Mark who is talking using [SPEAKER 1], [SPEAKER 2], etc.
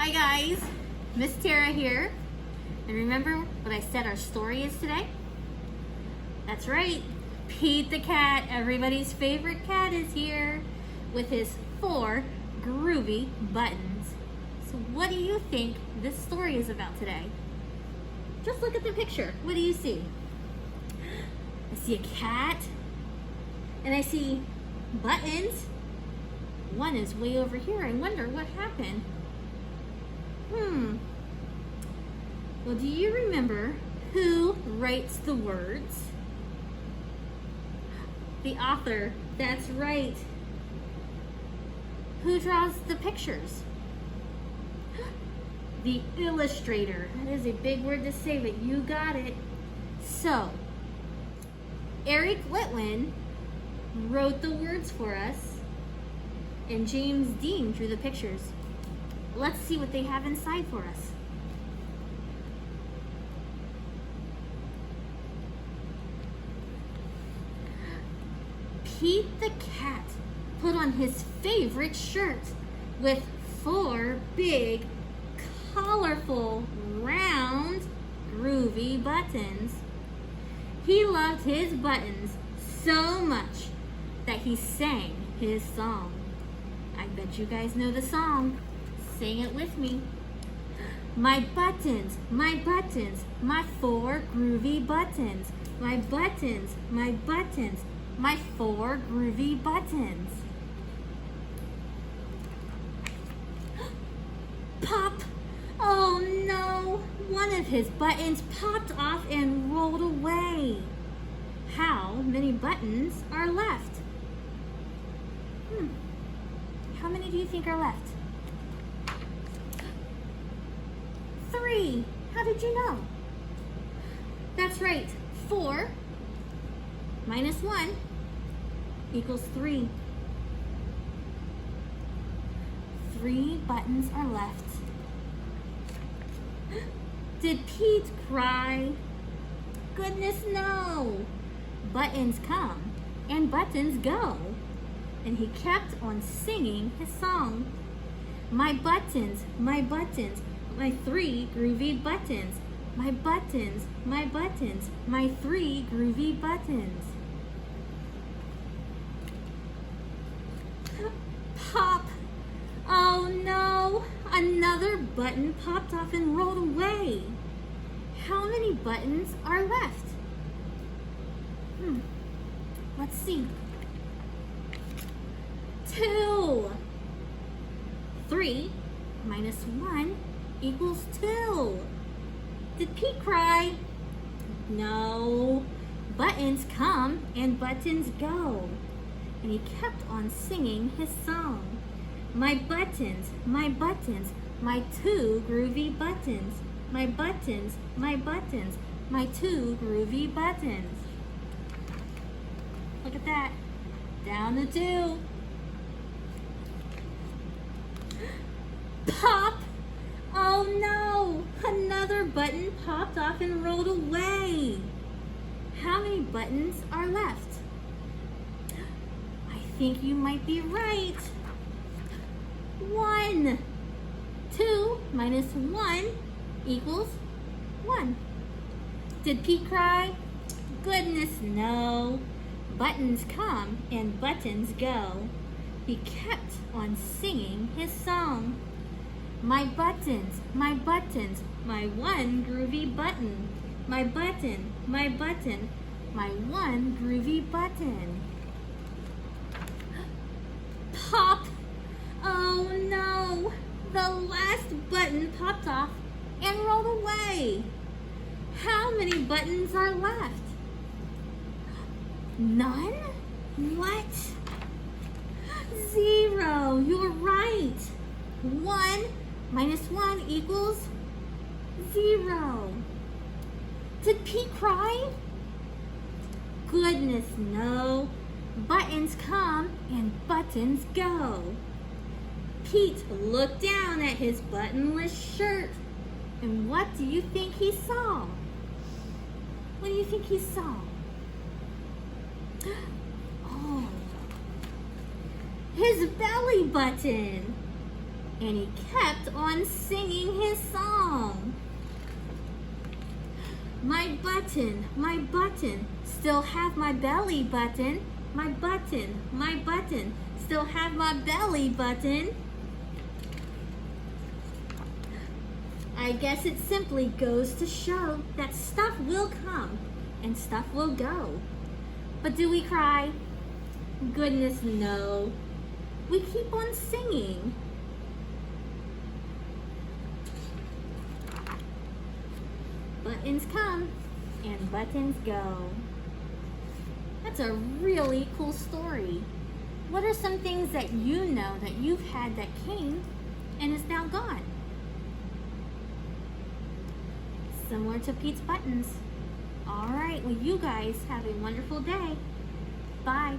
[SPEAKER 1] Hi guys, Miss Tara here. And remember what I said our story is today? That's right, Pete the cat, everybody's favorite cat, is here with his 4 groovy buttons. So what do you think this story is about today? Just look at the picture. What do you see? I see a cat and I see buttons. One is way over here. I wonder what happened. Well, do you remember who writes the words? The author. That's right. Who draws the pictures? The illustrator. That is a big word to say, but you got it. So, Eric Litwin wrote the words for us, and James Dean drew the pictures. Let's see what they have inside for us. Pete the cat put on his favorite shirt with 4 big, colorful, round, groovy buttons. He loved his buttons so much that he sang his song. I bet you guys know the song. Sing it with me. My buttons, my 4 groovy buttons. My buttons, my 4 groovy buttons. Pop! Oh no! One of his buttons popped off and rolled away. How many buttons are left? How many do you think are left? 3. How did you know? That's right. 4 minus 1 equals 3. 3 buttons are left. Did Pete cry? Goodness no. Buttons come and buttons go. And he kept on singing his song. My buttons, my 3 groovy buttons. My buttons, my 3 groovy buttons. Pop! Oh no! Another button popped off and rolled away. How many buttons are left? Let's see. 2. 3 minus 1 equals 2. Did Pete cry? No. Buttons come and buttons go. And he kept on singing his song. My buttons, my 2 groovy buttons. My buttons, my 2 groovy buttons. Look at that. Down to 2. Pop! Oh no! Another button popped off and rolled away. How many buttons are left? I think you might be right. 1. 2 minus 1 equals 1. Did Pete cry? Goodness no. Buttons come and buttons go. He kept on singing his song. My buttons, my 1 groovy button. My button, my 1 groovy button. Pop! Oh no! The last button popped off and rolled away. How many buttons are left? None? What? 0. You're right. 1 minus 1 equals 0. Did Pete cry? Goodness no. Buttons come and buttons go. Pete looked down at his buttonless shirt. And what do you think he saw? What do you think he saw? Oh, his belly button. and he kept on singing his song. My button, still have my belly button. My button, still have my belly button. I guess it simply goes to show that stuff will come and stuff will go. But do we cry? Goodness, no. We keep on singing. Buttons come and buttons go. That's a really cool story. What are some things that you know that you've had that came and is now gone? Similar to Pete's buttons. All right, well, you guys have a wonderful day. Bye.